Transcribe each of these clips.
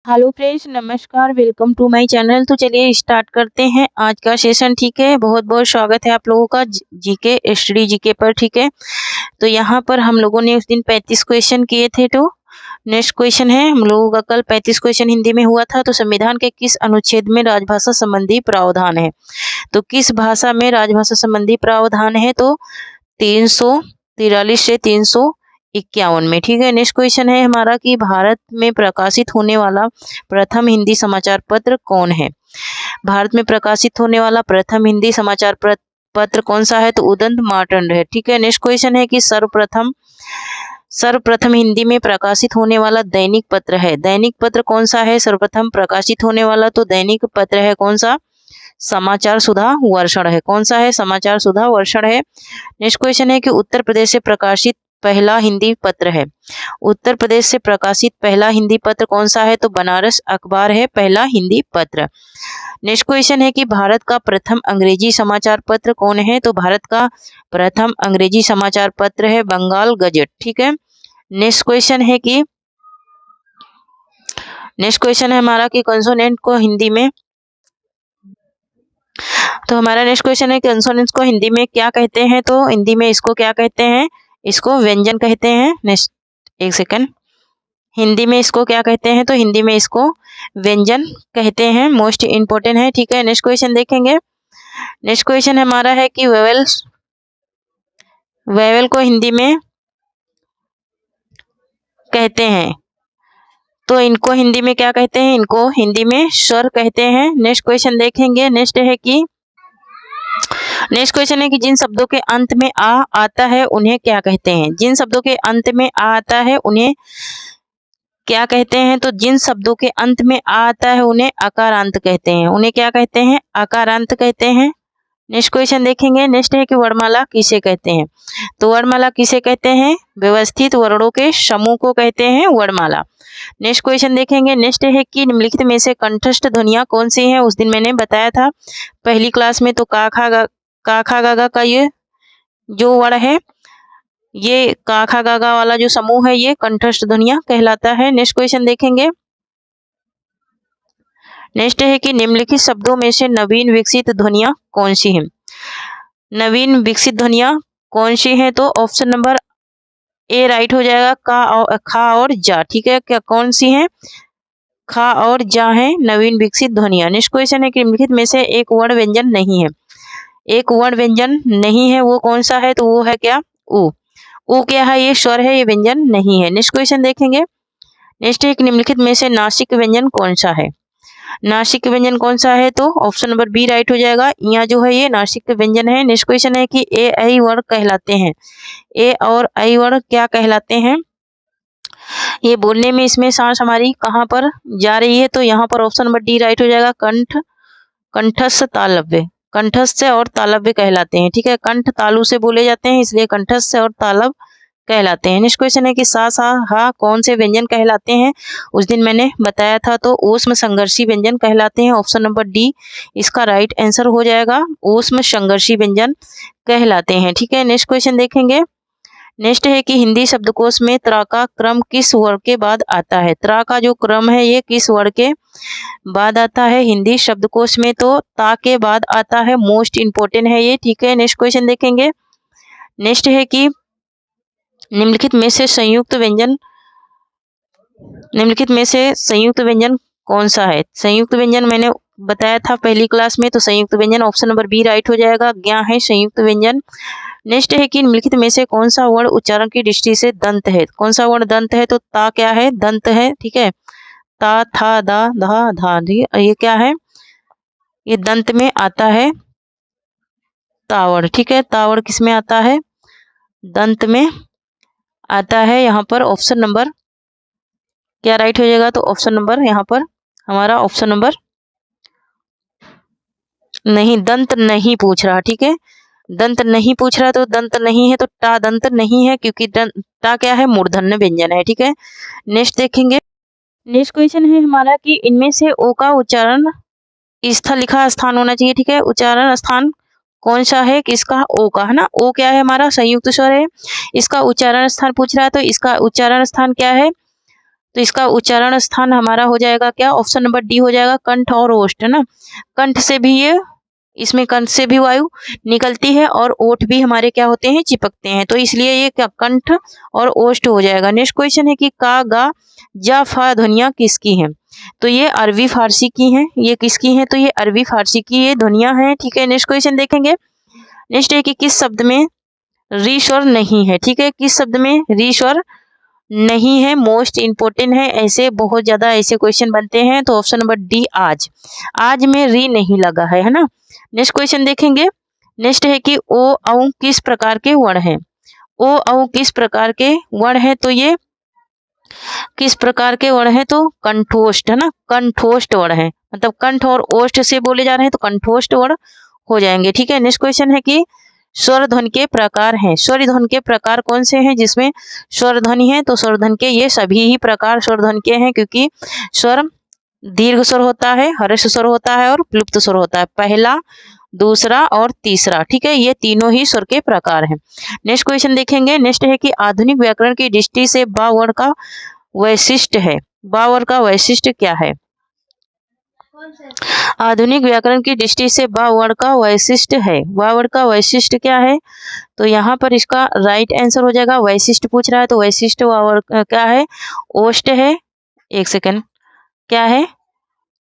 Hello friends, नमस्कार। Welcome to my channel. तो चलिए स्टार्ट करते हैं आज का सेशन। ठीक है, बहुत बहुत स्वागत है आप लोगों का जीके स्टडी जीके पर। ठीक है, तो यहाँ पर हम लोगों ने उस दिन 35 क्वेश्चन किए थे। तो नेक्स्ट क्वेश्चन है हम लोगों का, कल 35 क्वेश्चन हिंदी में हुआ था। तो संविधान के किस अनुच्छेद में राजभाषा संबंधी प्रावधान है? तो किस भाषा में राजभाषा संबंधी प्रावधान है? तो 343 से 351 में। ठीक है, नेक्स्ट क्वेश्चन है हमारा कि भारत में प्रकाशित होने वाला प्रथम हिंदी समाचार पत्र कौन है? भारत में प्रकाशित होने वाला प्रथम हिंदी समाचार पत्र कौन सा है? तो उदंत मार्तंड है। ठीक है, नेक्स्ट क्वेश्चन है कि सर्वप्रथम हिंदी में प्रकाशित होने वाला दैनिक पत्र है। दैनिक पत्र कौन सा है सर्वप्रथम प्रकाशित होने वाला? तो दैनिक पत्र है कौन सा? समाचार सुधा वर्षण है। कौन सा है? समाचार सुधा वर्षण है। नेक्स्ट क्वेश्चन है कि उत्तर प्रदेश से प्रकाशित पहला हिंदी पत्र है। उत्तर प्रदेश से प्रकाशित पहला हिंदी पत्र कौन सा है? तो बनारस अखबार है पहला हिंदी पत्र। नेक्स्ट क्वेश्चन है कि भारत का प्रथम अंग्रेजी समाचार पत्र कौन है? तो भारत का प्रथम अंग्रेजी समाचार पत्र है बंगाल गजट। ठीक है, नेक्स्ट क्वेश्चन है हमारा कि कंसोनेंट को हिंदी में, तो हमारा नेक्स्ट क्वेश्चन है कंसोनेंट्स को हिंदी में क्या कहते हैं? तो हिंदी में इसको क्या कहते हैं? इसको व्यंजन कहते हैं। नेक्स्ट एक सेकंड, हिंदी में इसको क्या कहते हैं? तो हिंदी में इसको व्यंजन कहते हैं। मोस्ट इंपोर्टेंट है। ठीक है, नेक्स्ट क्वेश्चन देखेंगे। नेक्स्ट क्वेश्चन हमारा है कि वेवल को हिंदी में कहते हैं, तो इनको हिंदी में क्या कहते हैं? इनको हिंदी में स्वर कहते हैं। नेक्स्ट क्वेश्चन देखेंगे। नेक्स्ट क्वेश्चन है कि जिन शब्दों के अंत में आ आता है उन्हें क्या कहते हैं? जिन शब्दों के अंत में आ आता है उन्हें क्या कहते हैं? तो जिन शब्दों के अंत में आ आता है उन्हें अकारांत कहते हैं। उन्हें क्या कहते हैं? अकारांत कहते हैं। नेक्स्ट क्वेश्चन देखेंगे। नेक्स्ट है कि वर्णमाला किसे कहते हैं? तो वर्णमाला किसे कहते हैं? व्यवस्थित वर्णों के समूह को कहते हैं वर्णमाला। नेक्स्ट क्वेश्चन देखेंगे। नेक्स्ट है कि निम्नलिखित में से कंठस्थ ध्वनियां कौन सी हैं? उस दिन मैंने बताया था पहली क्लास में। तो का खा गा गा का ये जो वर्ण है, ये का खा गा गा वाला जो समूह है ये कंठस्थ ध्वनियां कहलाता है। नेक्स्ट क्वेश्चन देखेंगे। नेक्स्ट है कि निम्नलिखित शब्दों में से नवीन विकसित ध्वनियां कौन सी हैं? नवीन विकसित ध्वनियां कौन सी हैं? तो ऑप्शन नंबर ए राइट हो जाएगा, खा और जा। ठीक है, क्या कौन सी हैं? खा और जा है नवीन विकसित ध्वनियां। नेक्स्ट क्वेश्चन है कि निम्नलिखित में से एक वर्ण व्यंजन नहीं है। एक वर्ण व्यंजन नहीं है, वो कौन सा है? तो वो है क्या? ऊ। ऊ क्या है? ये स्वर है, ये व्यंजन नहीं है। नेक्स्ट क्वेश्चन देखेंगे। नेक्स्ट है कि निम्नलिखित में से नासिक व्यंजन कौन सा है? नासिक व्यंजन कौन सा है? तो ऑप्शन नंबर बी राइट हो जाएगा। यहाँ जो है ये नासिक व्यंजन है। नेक्स्ट क्वेश्चन है कि ए आई वर्ण कहलाते हैं। ए और आई वर्ण क्या कहलाते हैं? ये बोलने में इसमें सांस हमारी कहाँ पर जा रही है? तो यहाँ पर ऑप्शन नंबर डी राइट हो जाएगा। कंठस्थ तालव्य, कंठस्थ और तालव्य कहलाते हैं। ठीक है, कंठ तालु से बोले जाते हैं इसलिए कंठस्थ और तालव कहलाते हैं। नेक्स्ट क्वेश्चन है कि सा सा हा कौन से व्यंजन कहलाते हैं? उस दिन मैंने बताया था, तो ऊष्म संघर्षी व्यंजन कहलाते हैं। ऑप्शन नंबर डी इसका राइट आंसर हो जाएगा। ऊष्म संघर्षी व्यंजन कहलाते हैं। ठीक है, नेक्स्ट क्वेश्चन देखेंगे। नेक्स्ट है कि हिंदी शब्दकोश में त्रा का क्रम किस वर्ण के बाद आता है? त्रा का जो क्रम है ये किस वर्ण के बाद आता है हिंदी शब्दकोश में? तो ता के बाद आता है। मोस्ट इंपोर्टेंट है ये। ठीक है, नेक्स्ट क्वेश्चन देखेंगे। नेक्स्ट है कि निम्नलिखित में से संयुक्त व्यंजन कौन सा है? संयुक्त व्यंजन मैंने बताया था पहली क्लास में, तो संयुक्त व्यंजन ऑप्शन नंबर बी राइट हो जाएगा। ज्ञा है संयुक्त व्यंजन। नेक्स्ट है कि निम्नलिखित में से कौन सा वर्ण उच्चारण की दृष्टि से दंत है? कौन सा वर्ण दंत है? तो ता क्या है? दंत है। ठीक है, ता था दा धा धा धी, ये क्या है? ये दंत में आता है तावड़। ठीक है, तावड़ किस में आता है? दंत में आता है। यहाँ पर ऑप्शन नंबर क्या राइट हो जाएगा? तो ऑप्शन नंबर यहाँ पर हमारा ऑप्शन नंबर नहीं, दंत नहीं पूछ रहा। ठीक है, दंत नहीं पूछ रहा, तो दंत नहीं है तो टा दंत नहीं है, क्योंकि टा क्या है? मूर्धन्य व्यंजन है। ठीक है, नेक्स्ट देखेंगे। नेक्स्ट क्वेश्चन है हमारा कि इनमें से ओ का उच्चारण स्थल लिखा स्थान होना चाहिए। ठीक है, उच्चारण स्थान कौन सा है? किसका? ओ का है ना। ओ क्या है? हमारा संयुक्त स्वर है। इसका उच्चारण स्थान पूछ रहा है, तो इसका उच्चारण स्थान क्या है? तो इसका उच्चारण स्थान हमारा हो जाएगा क्या, ऑप्शन नंबर डी हो जाएगा, कंठ और ओष्ठ, है ना। कंठ से भी ये, इसमें कंठ से भी वायु निकलती है और ओठ भी हमारे क्या होते हैं, चिपकते हैं, तो इसलिए ये क्या कंठ और ओष्ठ हो जाएगा। नेक्स्ट क्वेश्चन है कि का, गा, जा, फा ध्वनियाँ किसकी हैं, तो ये अरबी फारसी की हैं। ये किसकी हैं, तो ये अरबी फारसी की ये ध्वनियाँ हैं, ठीक है। नेक्स्ट क्वेश्चन देखेंगे। नेक्स्ट है कि किस शब्द में री स्वर नहीं है, ठीक है, किस शब्द में री स्वर नहीं है, मोस्ट इम्पोर्टेंट है, ऐसे बहुत ज्यादा ऐसे क्वेश्चन बनते हैं, तो ऑप्शन नंबर डी आज, आज में री नहीं लगा है ना। नेक्स्ट क्वेश्चन देखेंगे। नेक्स्ट है कि ओ औ किस प्रकार के वर्ण हैं, ओ औ किस प्रकार के वर्ण है, तो ये किस प्रकार के वर्ण है, तो कंठोष्ठ, है ना, कंठोष्ठ वर्ण है, मतलब कंठ और ओष्ठ से बोले जा रहे हैं तो कंठोष्ठ वर्ण हो जाएंगे, ठीक है। नेक्स्ट क्वेश्चन है कि स्वर ध्वनि के प्रकार हैं, स्वर ध्वनि के प्रकार कौन से हैं जिसमें स्वर ध्वनि है, तो स्वर ध्वनि के ये सभी ही प्रकार स्वर ध्वनि के हैं, क्योंकि स्वर दीर्घ स्वर होता है, हर्ष स्वर होता है और प्लुप्त स्वर होता है, पहला, दूसरा और तीसरा, ठीक है, ये तीनों ही स्वर के प्रकार हैं। नेक्स्ट क्वेश्चन देखेंगे। नेक्स्ट है कि आधुनिक व्याकरण की दृष्टि से बा वर्ण का वैशिष्ट है, बा वर्ण का वैशिष्ट क्या है, आधुनिक व्याकरण की दृष्टि से बा वर्ण का वैशिष्ट है, बा वर्ण का वैशिष्ट क्या है, तो यहाँ पर इसका राइट आंसर हो जाएगा, वैशिष्ट पूछ रहा है तो वैशिष्ट क्या है, ओष्ठ है, एक सेकंड, क्या है,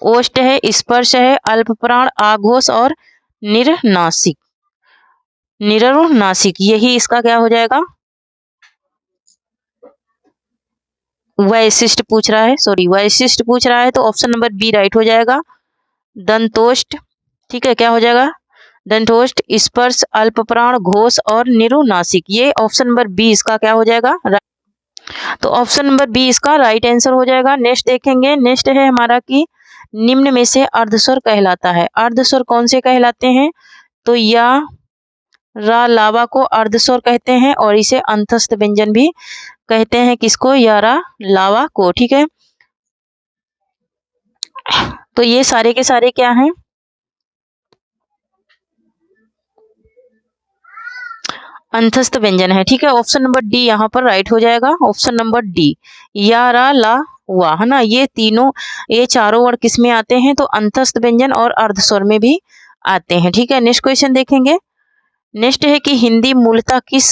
ओष्ठ है, स्पर्श है, अल्प प्राण, आघोष और निरनासिक, निरनासिक, यही इसका क्या हो जाएगा, वैशिष्ट पूछ रहा है, सॉरी वैशिष्ट पूछ रहा है, तो ऑप्शन नंबर बी राइट हो जाएगा, दंतोष्ठ, ठीक है, क्या हो जाएगा, दंतोष्ठ, स्पर्श, अल्प प्राण, घोष और निरुनासिक, ये ऑप्शन नंबर बी इसका क्या हो जाएगा, तो ऑप्शन नंबर बी इसका राइट आंसर हो जाएगा। नेक्स्ट देखेंगे। नेक्स्ट है हमारा कि निम्न में से अर्धस्वर कहलाता है, अर्धस्वर कौन से कहलाते हैं, तो या, रा, लावा को अर्धस्वर कहते हैं और इसे अंतस्थ व्यंजन भी कहते हैं, किसको, या, रा, लावा को, ठीक है। तो ये सारे के सारे क्या हैं, अंतस्थ व्यंजन है, ठीक है, ऑप्शन नंबर डी यहाँ पर राइट हो जाएगा, ऑप्शन नंबर डी, या, रा, ला, वा, है ना, ये तीनों, ये चारों वर्ड किस में आते हैं, तो अंतस्थ व्यंजन और अर्धस्वर में भी आते हैं, ठीक है। नेक्स्ट क्वेश्चन देखेंगे। नेक्स्ट है कि हिंदी मूलतः किस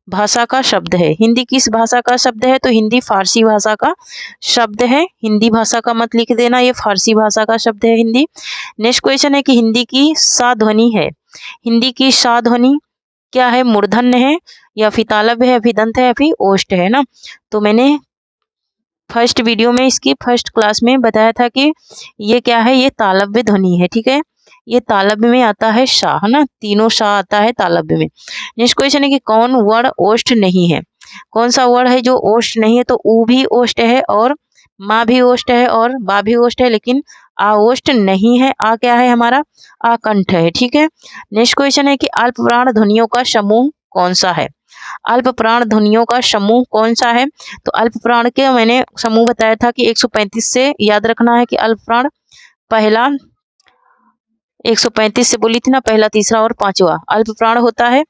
भाषा का शब्द है, हिंदी किस भाषा का शब्द है, तो हिंदी फारसी भाषा का शब्द है, हिंदी भाषा का मत लिख देना, ये फारसी भाषा का शब्द है हिंदी। नेक्स्ट क्वेश्चन है कि हिंदी की सा ध्वनि है, हिंदी की सा ध्वनि क्या है, मूर्धन्य है या फिर तालव्य है, फिर दंत है या फिर ओष्ठ है ना। तो मैंने फर्स्ट वीडियो में इसकी फर्स्ट क्लास में बताया था कि ये क्या है, ये तालव्य ध्वनि है, ठीक है, ये तालव्य में आता है शा, है ना, तीनों शा आता है तालव्य में। नेक्स्ट क्वेश्चन है कि कौन वर्ण ओष्ठ नहीं है, कौन सा वर्ण है जो ओष्ठ नहीं है, तो ऊ भी ओष्ठ है और माँ भी ओष्ठ है और बा भी ओष्ठ है, लेकिन आ ओष्ठ नहीं है, आ क्या है हमारा, आकंठ है, ठीक है। नेक्स्ट क्वेश्चन है कि अल्प प्राण ध्वनियों का समूह कौन सा है, अल्प प्राण ध्वनियों का समूह कौन सा है, तो अल्प प्राण के मैंने समूह बताया था कि 135 से याद रखना है कि अल्प प्राण पहला 135 से बोली थी ना, पहला, तीसरा और पांचवा अल्प प्राण होता है।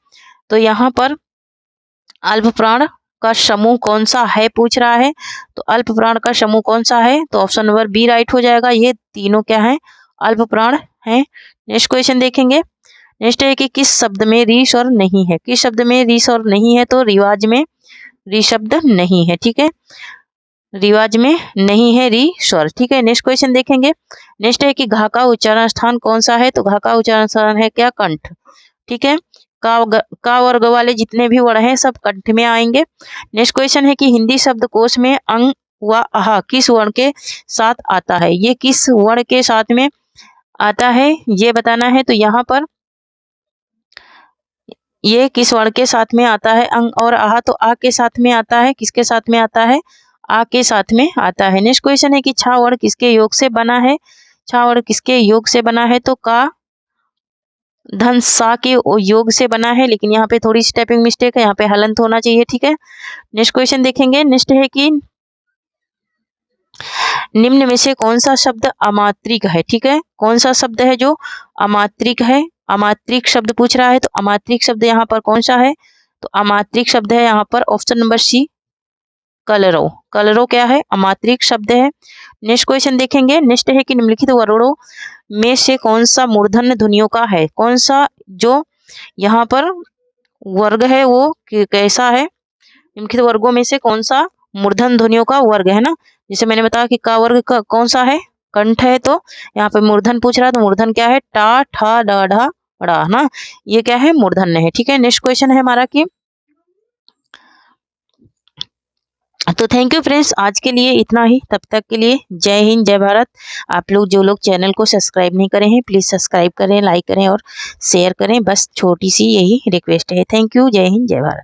तो यहाँ पर अल्प प्राण का समूह कौन सा है पूछ रहा है, तो अल्प प्राण का समूह कौन सा है, तो ऑप्शन नंबर बी राइट हो जाएगा, ये तीनों क्या है, अल्प प्राण है। नेक्स्ट क्वेश्चन देखेंगे। नेक्स्ट है कि किस शब्द में री स्वर नहीं है, किस शब्द में री स्वर नहीं है, तो रिवाज में री शब्द नहीं है, ठीक है, रिवाज में नहीं है री स्वर, ठीक है। नेक्स्ट क्वेश्चन देखेंगे। नेक्स्ट है कि घा का उच्चारण स्थान कौन सा है, तो घा का उच्चारण स्थान है क्या, कंठ, ठीक है, का और ग वाले जितने भी वर्ण हैं सब कंठ में आएंगे। नेक्स्ट क्वेश्चन है कि हिंदी शब्दकोश में अंग व आह किस वर्ण के साथ आता है, ये किस वर्ण के साथ में आता है ये बताना है, तो यहाँ पर ये किस वर्ण के साथ में आता है, अंग और आह, तो आ के साथ में आता है, किसके साथ में आता है, आ के साथ में आता है। नेक्स्ट क्वेश्चन है कि छा वर्ण किसके योग से बना है, छा वर्ण किसके योग से बना है, तो का धन सा के योग से बना है, लेकिन यहाँ पे थोड़ी सी टाइपिंग मिस्टेक है, यहाँ पे हलंत होना चाहिए, ठीक है। नेक्स्ट क्वेश्चन देखेंगे। नेक्स्ट है कि निम्न में से कौन सा शब्द अमात्रिक है, ठीक है, कौन सा शब्द है जो अमात्रिक है, अमात्रिक शब्द पूछ रहा है, तो अमात्रिक शब्द यहाँ पर कौन सा है, तो अमात्रिक शब्द है यहाँ पर ऑप्शन नंबर सी, कलरव। कलरव क्या है? अमात्रिक शब्द है। नेक्स्ट क्वेश्चन देखेंगे। नेक्स्ट है कि निम्नलिखित वर्णों में से कौन सा मूर्धन्य ध्वनियों का है? कौन सा जो यहाँ पर वर्ग है वो कैसा है? निम्नलिखित वर्गों में से कौन सा मूर्धन्य ध्वनियों का वर्ग है ना? जैसे मैंने बताया कि का वर्ग का कौन सा है? कंठ है। तो यहाँ पे मूर्धन्य पूछ रहा है तो मूर्धन्य क्या है? टा, ठा, डा, ढा, ड़ा ना, ये क्या है? मूर्धन्य है। ठीक है। नेक्स्ट क्वेश्चन है हमारा कि तो थैंक यू फ्रेंड्स, आज के लिए इतना ही। तब तक के लिए जय हिंद, जय भारत। आप लोग जो लोग चैनल को सब्सक्राइब नहीं करे हैं प्लीज़ सब्सक्राइब करें, लाइक करें और शेयर करें। बस छोटी सी यही रिक्वेस्ट है। Thank you. जय हिंद, जय भारत।